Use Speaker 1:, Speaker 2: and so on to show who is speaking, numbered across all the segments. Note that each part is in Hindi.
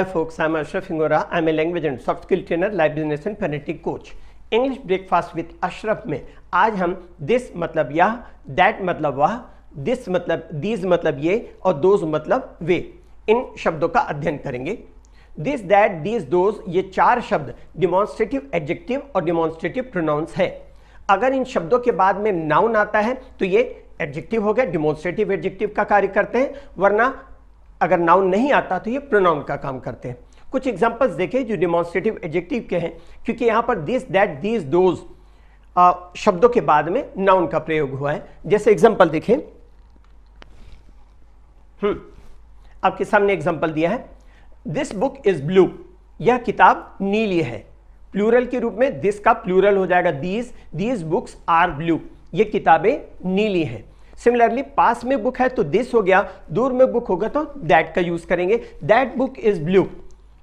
Speaker 1: Hi folks, I'm Ashraf Hingora. I'm a language and soft skill trainer, life business and phonetic coach. English breakfast with Ashraf में आज हम दिस मतलब यह, दैट मतलब वह, दिस मतलब दीज मतलब ये और दोज मतलब वे, इन शब्दों का अध्ययन करेंगे। दिस, दैट, दीज, दोज ये चार शब्द डिमॉन्स्ट्रेटिव एडजेक्टिव और डिमॉन्स्ट्रेटिव प्रोनाउंस है। अगर इन शब्दों के बाद में नाउन आता है तो ये एडजेक्टिव हो गया, डिमॉन्स्ट्रेटिव एडजेक्टिव का कार्य करते हैं, वरना अगर नाउन नहीं आता तो ये प्रोनाउन का काम करते हैं। कुछ एग्जांपल्स देखें जो डिमॉन्स्ट्रेटिव एडजेक्टिव के हैं, क्योंकि यहां पर दिस, दैट, दीज, दोज शब्दों के बाद में नाउन का प्रयोग हुआ है। जैसे एग्जांपल देखें, आपके सामने एग्जांपल दिया है, दिस बुक इज ब्लू, यह किताब नीली है। प्लूरल के रूप में दिस का प्लूरल हो जाएगा दीज बुक्स आर ब्लू, ये किताबें नीली हैं। सिमिलरली पास में बुक है तो दिस हो गया, दूर में बुक होगा तो दैट का यूज करेंगे। दैट बुक इज ब्लू,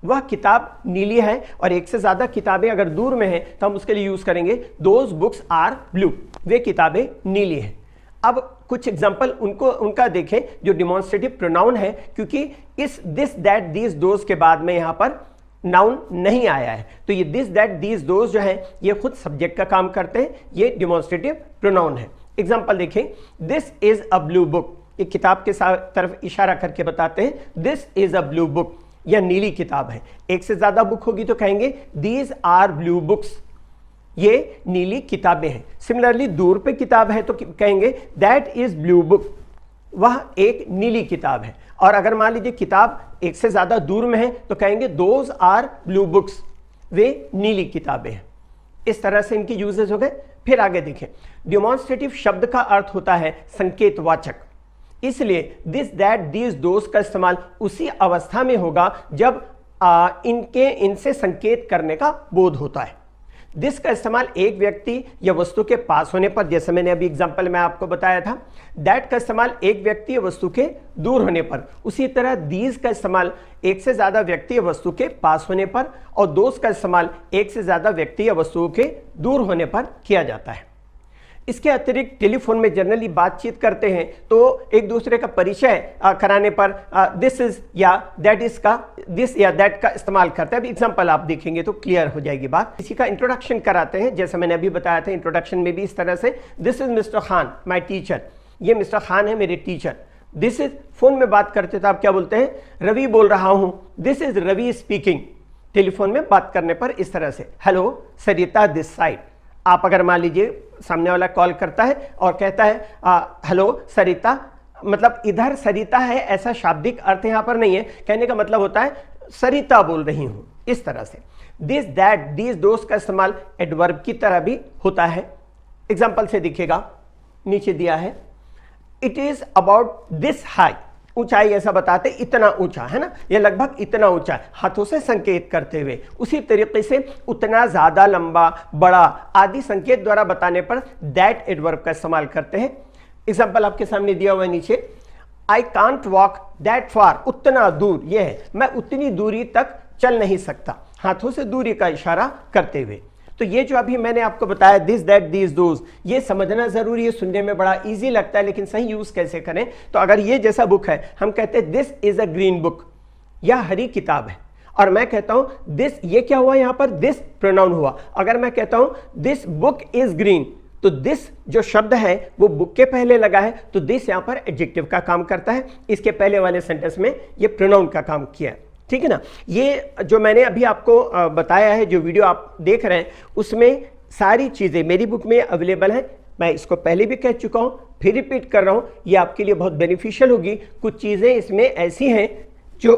Speaker 1: वह किताब नीली है, और एक से ज्यादा किताबें अगर दूर में है तो हम उसके लिए यूज करेंगे दोज बुक्स आर ब्लू, वे किताबें नीली हैं। अब कुछ एग्जांपल उनका देखें जो डिमॉन्स्ट्रेटिव प्रोनाउन है, क्योंकि इस दिस, दैट, दीज, दोज के बाद में यहां पर नाउन नहीं आया है, तो ये दिस, दैट, दीज, दोज जो है ये खुद सब्जेक्ट का काम करते हैं, ये डिमॉन्स्ट्रेटिव प्रोनाउन है। एग्जाम्पल देखें, this is a blue book, ये किताब के तरफ इशारा करके बताते हैं this is a blue book, यह नीली किताब है। एक से ज्यादा बुक होगी तो कहेंगे दीज आर ब्लू बुक्स, ये नीली किताबें हैं। सिमिलरली दूर पे किताब है तो कहेंगे दैट इज ब्लू बुक, वह एक नीली किताब है। और अगर मान लीजिए किताब एक से ज्यादा दूर में है तो कहेंगे दोज आर ब्लू बुक्स, वे नीली किताबें हैं। इस तरह से इनके यूजेस हो गए। फिर आगे देखें, डिमॉन्स्ट्रेटिव शब्द का अर्थ होता है संकेतवाचक, इसलिए दिस, दैट, दीज, दोज का इस्तेमाल उसी अवस्था में होगा जब इनसे संकेत करने का बोध होता है। दिस का इस्तेमाल एक व्यक्ति या वस्तु के पास होने पर, जैसे मैंने अभी एग्जांपल में आपको बताया था। दैट का इस्तेमाल एक व्यक्ति या वस्तु के दूर होने पर, उसी तरह दीज का इस्तेमाल एक से ज्यादा व्यक्ति या वस्तु के पास होने पर, और दोज का इस्तेमाल एक से ज्यादा व्यक्ति या वस्तुओं के दूर होने पर किया जाता है। इसके अतिरिक्त टेलीफोन में जनरली बातचीत करते हैं तो एक दूसरे का परिचय कराने पर दिस इज या दैट इज का दिस या दैट का इस्तेमाल करते हैं। अब एग्जांपल आप देखेंगे तो क्लियर हो जाएगी बात। इसी का इंट्रोडक्शन कराते हैं, जैसे मैंने अभी बताया था, इंट्रोडक्शन में भी इस तरह से this is mister Khan my teacher, ये मिस्टर खान है मेरे टीचर। दिस इज, फोन में बात करते थे आप क्या बोलते हैं, रवि बोल रहा हूं, this is Ravi speaking. Telephone में बात करने पर इस तरह से, हेलो सरिता दिस साइड। आप अगर मान लीजिए सामने वाला कॉल करता है और कहता है हेलो सरिता, मतलब इधर सरिता है ऐसा शाब्दिक अर्थ यहां पर नहीं है, कहने का मतलब होता है सरिता बोल रही हूं, इस तरह से। दिस, दैट, दीज, दोज का इस्तेमाल एडवर्ब की तरह भी होता है। एग्जांपल से दिखेगा, नीचे दिया है, it is about this high, ऊंचाई ऐसा बताते इतना ऊंचा है ना, ये लगभग इतना ऊंचा है, हाथों से संकेत करते हुए। उसी तरीके से उतना ज्यादा लंबा, बड़ा आदि संकेत द्वारा बताने पर दैट एडवर्ब का इस्तेमाल करते हैं। एग्जांपल आपके सामने दिया हुआ है नीचे, I can't walk that far, उतना दूर, यह है मैं उतनी दूरी तक चल नहीं सकता, हाथों से दूरी का इशारा करते हुए। तो ये जो अभी मैंने आपको बताया दिस, दैट, दीज, दोज, ये समझना जरूरी है, सुनने में बड़ा इजी लगता है, लेकिन सही यूज कैसे करें। तो अगर ये जैसा बुक है, हम कहते हैं this is a green book, यह हरी किताब है, और मैं कहता हूं दिस, ये क्या हुआ यहां पर, दिस प्रोनाउन हुआ। अगर मैं कहता हूं दिस बुक इज ग्रीन, तो दिस जो शब्द है वो बुक के पहले लगा है, तो दिस यहां पर एडजेक्टिव का काम करता है, इसके पहले वाले सेंटेंस में ये प्रोनाउन का काम किया है। ठीक है ना। ये जो मैंने अभी आपको बताया है, जो वीडियो आप देख रहे हैं, उसमें सारी चीज़ें मेरी बुक में अवेलेबल हैं। मैं इसको पहले भी कह चुका हूं, फिर रिपीट कर रहा हूं, ये आपके लिए बहुत बेनिफिशियल होगी। कुछ चीज़ें इसमें ऐसी हैं जो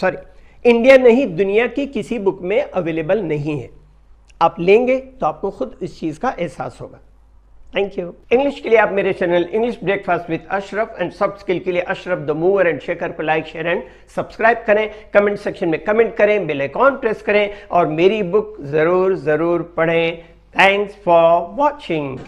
Speaker 1: सॉरी इंडिया नहीं, दुनिया की किसी बुक में अवेलेबल नहीं है। आप लेंगे तो आपको खुद इस चीज़ का एहसास होगा। Thank you. इंग्लिश के लिए आप मेरे channel English breakfast with Ashraf and soft skill के लिए Ashraf the mover and shaker को लाइक, शेयर एंड सब्सक्राइब करें। कमेंट सेक्शन में कमेंट करें, बेल आइकॉन प्रेस करें और मेरी बुक जरूर पढ़ें। Thanks for watching.